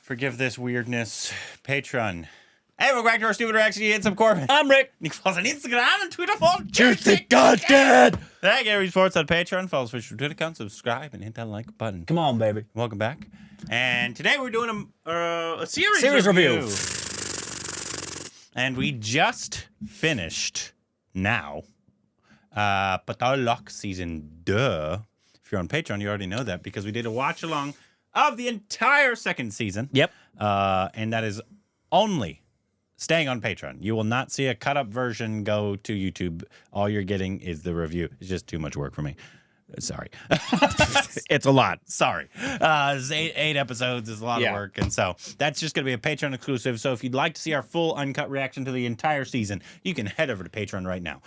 Forgive this weirdness. Patreon. Hey, welcome back to our stupid reaction. You hit some Corbin. I'm Rick. You can follow us on Instagram and Twitter for Juicy content. Thank you, Sports on Patreon. Follow us on Twitter account, subscribe, and hit that like button. Come on, baby. Welcome back. And today we're doing a series review. And we just finished now Paatal season 2. If you're on Patreon, you already know that because we did a watch along of the entire second season. Yep. And that is only staying on Patreon. You will not see a cut-up version go to YouTube. All you're getting is the review. It's just too much work for me. Sorry. It's a lot. Sorry. It's eight episodes is a lot of work. And so that's just going to be a Patreon exclusive. So if you'd like to see our full uncut reaction to the entire season, you can head over to Patreon right now.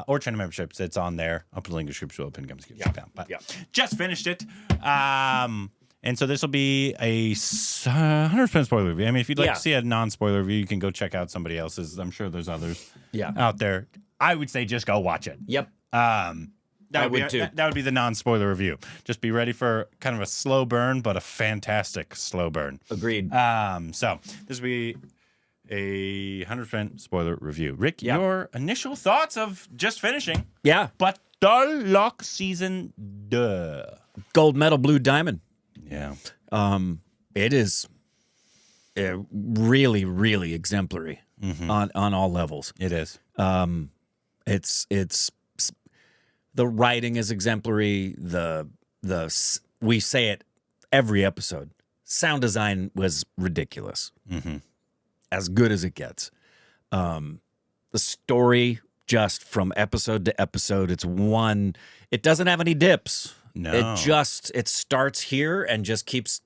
Or China memberships. It's on there. I'll put a link in the description below. Pin comes down. But just finished it. And so this will be a 100% spoiler review. I mean, if you'd like to see a non-spoiler review, you can go check out somebody else's. I'm sure there's others out there. I would say just go watch it. Yep. That would be the non-spoiler review. Just be ready for kind of a slow burn, but a fantastic slow burn. Agreed. So this will be a 100% spoiler review. Rick, your initial thoughts of just finishing? Yeah. Paatal season 2. Gold medal, blue diamond. Yeah. It is really, really exemplary on all levels. It is. It's the writing is exemplary. We say it every episode. Sound design was ridiculous. As good as it gets. The story, just from episode to episode, it doesn't have any dips. No. It starts here and just keeps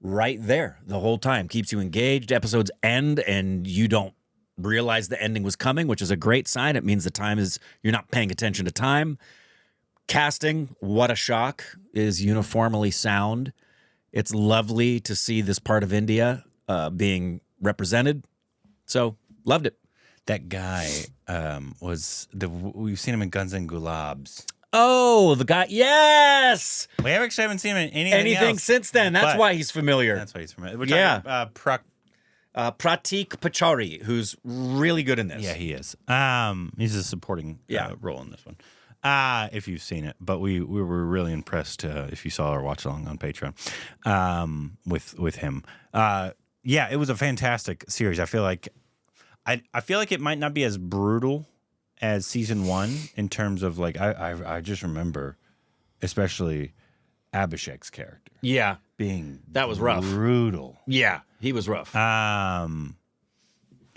right there the whole time. Keeps you engaged. Episodes end and you don't realize the ending was coming, which is a great sign. It means you're not paying attention to time. Casting, what a shock, is uniformly sound. It's lovely to see this part of India being represented. So, loved it. That guy we've seen him in Guns and Gulabs. Oh, the guy, yes! We actually haven't seen him in anything else, since then. That's why he's familiar. That's why he's familiar. We're talking about, Pratik Pachari, who's really good in this. yeah, he is. He's a supporting role in this one. If you've seen it, but we were really impressed if you saw our watch along on Patreon with him. Yeah, it was a fantastic series. I feel like it might not be as brutal as season 1 in terms of like I just remember, especially Abhishek's character. Yeah, That was rough. Brutal. Yeah, he was rough. And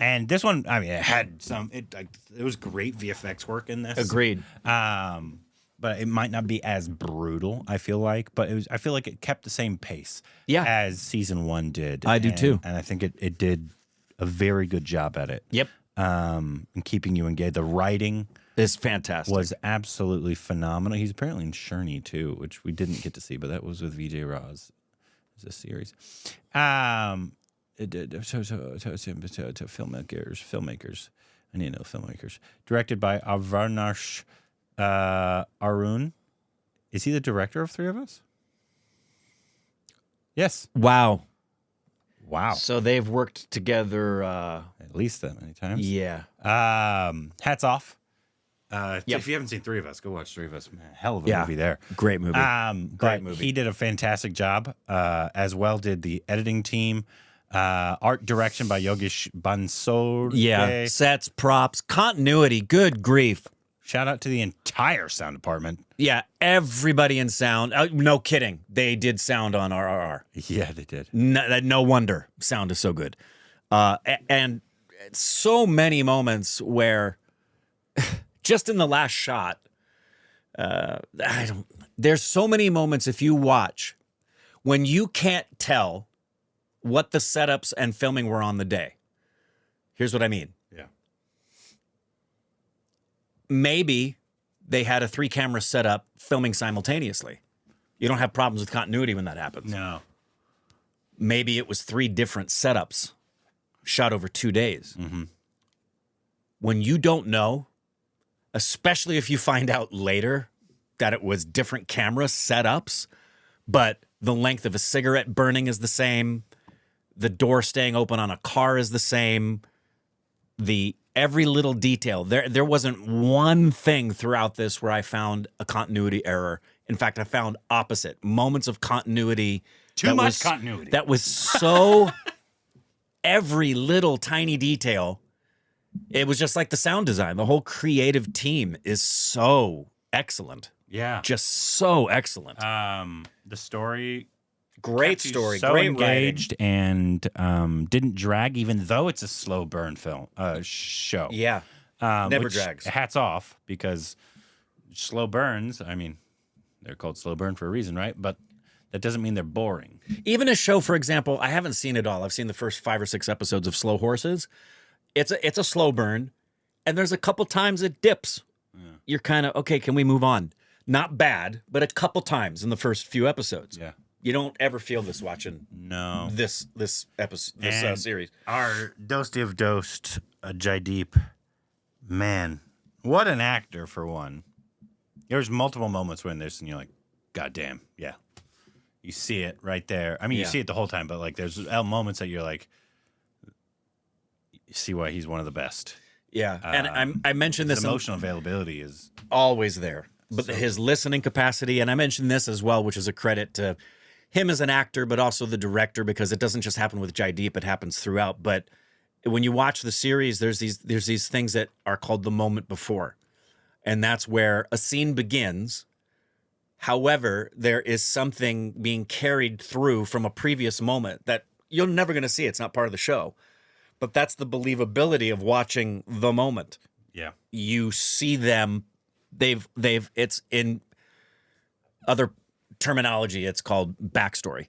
this one, I mean, it had it was great VFX work in this. Agreed. But it might not be as brutal, I feel like. But I feel like it kept the same pace as season 1 did. I do too. And I think it did a very good job at it. Yep. And keeping you engaged. The writing is fantastic. was absolutely phenomenal. He's apparently in Sherney too, which we didn't get to see, but that was with VJ Roz. It was a series. Filmmakers. I need to know filmmakers. Directed by Avarnash Arun. Is he the director of Three of Us? Yes. Wow. So they've worked together. At least that many times. Yeah. Hats off. If you haven't seen Three of Us, go watch Three of Us. Man, hell of a movie there. Great movie. Great movie. He did a fantastic job. As well did the editing team. Art direction by Yogesh Bansal. Yeah. Sets, props, continuity. Good grief. Shout out to the entire sound department. Yeah, everybody in sound. No kidding. They did sound on RRR. Yeah, they did. No wonder sound is so good. And so many moments where just in the last shot, there's so many moments if you watch when you can't tell what the setups and filming were on the day. Here's what I mean. Yeah. Maybe they had a 3-camera setup filming simultaneously. You don't have problems with continuity when that happens. No. Maybe it was 3 different setups shot over 2 days. When you don't know, especially if you find out later that it was different camera setups, but the length of a cigarette burning is the same, The door staying open on a car is the same. Every little detail. There wasn't one thing throughout this where I found a continuity error. In fact, I found opposite. Moments of continuity. Too much continuity. That was so every little tiny detail. It was just like the sound design. The whole creative team is so excellent. Yeah. Just so excellent. The story, great story, so great engaged, writing. and didn't drag, even though it's a slow burn show. Yeah. Never drags. Hats off, because slow burns, I mean, they're called slow burn for a reason, right? But that doesn't mean they're boring. Even a show, for example, I haven't seen it all. I've seen the first 5 or 6 episodes of Slow Horses. It's a slow burn, and there's a couple times it dips. Yeah. You're kind of, okay, can we move on? Not bad, but a couple times in the first few episodes. Yeah. You don't ever feel this watching this episode, this series. Our Dosti of Dost, Jaideep, man, what an actor, for one. There's multiple moments when and you're like, God damn, yeah. You see it right there. I mean, you see it the whole time, but like there's moments that you're like, you see why he's one of the best. Yeah, and I mentioned this. Emotional availability is always there, but his listening capacity, and I mentioned this as well, which is a credit to him as an actor, but also the director, because it doesn't just happen with Jaideep; it happens throughout. But when you watch the series, there's these things that are called the moment before, and that's where a scene begins. However, there is something being carried through from a previous moment that you're never going to see. It's not part of the show. But that's the believability of watching the moment. Yeah. You see them, it's in other terminology, it's called backstory.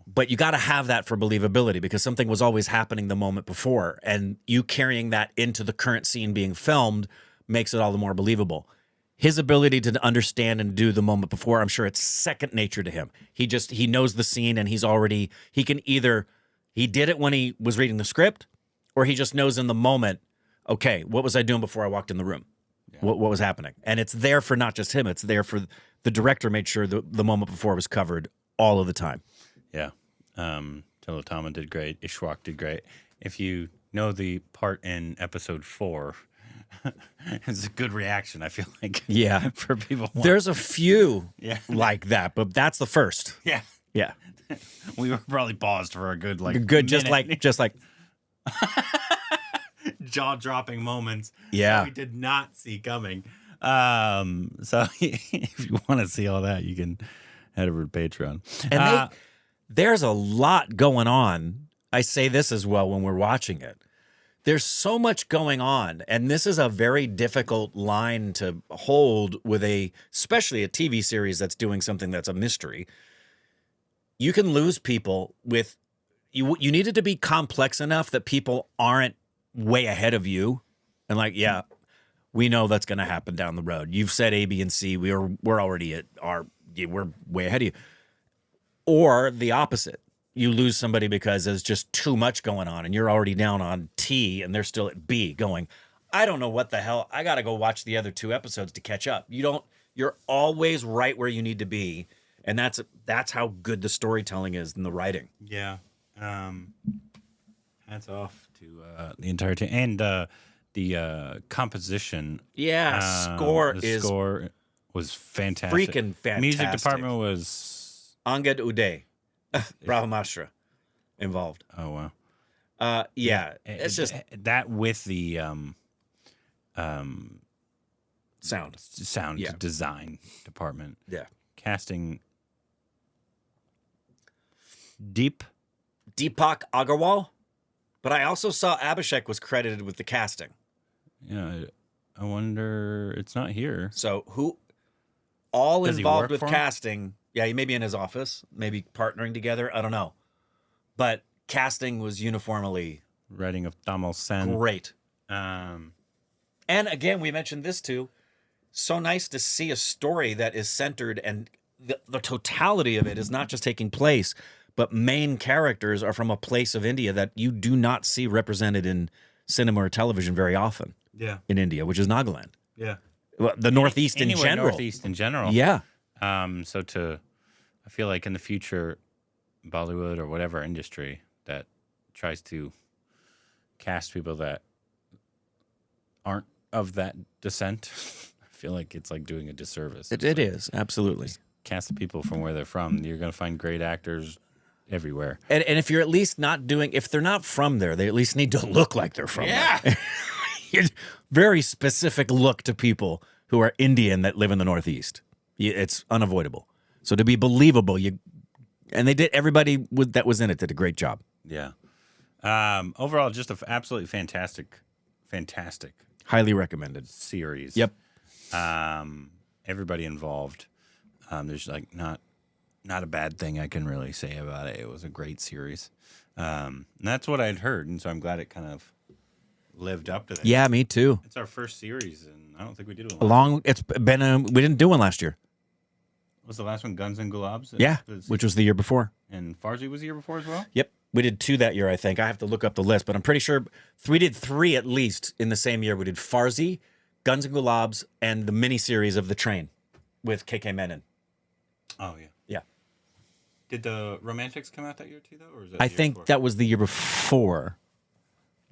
But you got to have that for believability, because something was always happening the moment before, and you carrying that into the current scene being filmed makes it all the more believable. His ability to understand and do the moment before, I'm sure it's second nature to him. He knows the scene, and he did it when he was reading the script, or he just knows in the moment, okay, what was I doing before I walked in the room? Yeah. What was happening? And it's there for not just him, it's there for the director made sure the moment before was covered all of the time. Yeah. Telotama did great. Ishwak did great. If you know the part in episode 4, it's a good reaction, I feel like. Yeah. For people. There's a few like that, but that's the first. Yeah. Yeah. We were probably paused for a good minute. just like jaw-dropping moments. Yeah. That we did not see coming. So if you want to see all that, you can head over to Patreon. And there's a lot going on. I say this as well when we're watching it. There's so much going on, and this is a very difficult line to hold with especially a TV series that's doing something that's a mystery. You can lose people with you need it to be complex enough that people aren't way ahead of you and like, yeah, we know that's going to happen down the road. You've said A, B, and C. We're already we're way ahead of you. Or the opposite. You lose somebody because there's just too much going on and you're already down on T and they're still at B going, I don't know what the hell. I got to go watch the other 2 episodes to catch up. You're always right where you need to be. And that's how good the storytelling is in the writing. Yeah. Hats off to the entire team and the composition. Yeah, score was fantastic. Freaking fantastic. Music department was Angad Uday, Brahma Mastra, involved. Oh wow. Yeah, it's just that with the sound design department. Yeah, casting. Deepak Agarwal, but I also saw Abhishek was credited with the casting. Yeah, I wonder. It's not here. So who all Does involved with casting? Yeah, he may be in his office, maybe partnering together. I don't know, but casting was uniformly writing of Tamal Sen. Great. And again, we mentioned this too. So nice to see a story that is centered and the totality of it is not just taking place, but main characters are from a place of India that you do not see represented in cinema or television very often. Yeah. In India, which is Nagaland. Yeah. Well, the Northeast in general. Northeast in general. Yeah. I feel like in the future, Bollywood or whatever industry, that tries to cast people that aren't of that descent, I feel like it's like doing a disservice. It is, absolutely. Cast the people from where they're from. You're going to find great actors everywhere. And if you're at least not doing, if they're not from there, they at least need to look like they're from there. Very specific look to people who are Indian that live in the Northeast. It's unavoidable. So to be believable, and they did. Everybody that was in it did a great job. Yeah. Overall, just an absolutely fantastic, highly recommended series. Yep. Everybody involved. There's like not a bad thing I can really say about it. It was a great series. And that's what I'd heard, and so I'm glad it kind of lived up to that. Yeah, me too. It's our first series, and I don't think we did one. It's been we didn't do one last year. Was the last one Guns and Globs? Yeah, which was the year before. And Farsi was the year before as well? Yep. We did 2 that year, I think. I have to look up the list, but I'm pretty sure we did 3 at least in the same year. We did Farsi, Guns and Globs, and the miniseries of The Train with KK Menon. Oh, yeah. Yeah. Did the Romantics come out that year too, though? Or was that I think that was the year before.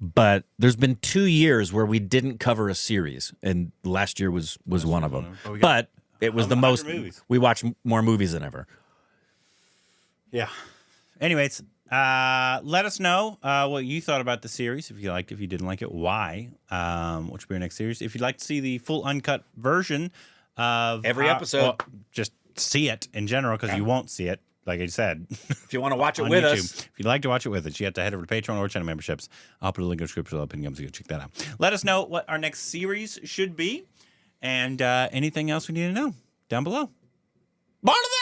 But there's been 2 years where we didn't cover a series, and last year was one of them. But it was the most. Movies. We watched more movies than ever. Yeah. Anyways, let us know what you thought about the series. If you liked it, if you didn't like it, why? What should be our next series? If you'd like to see the full uncut version of every episode, well, just see it in general because you won't see it. Like I said, if you want to watch it with YouTube. us, if you'd like to watch it with us, you have to head over to Patreon or channel memberships. I'll put a link in the description below. So go check that out. Let us know what our next series should be, and anything else we need to know down below. Barnaby!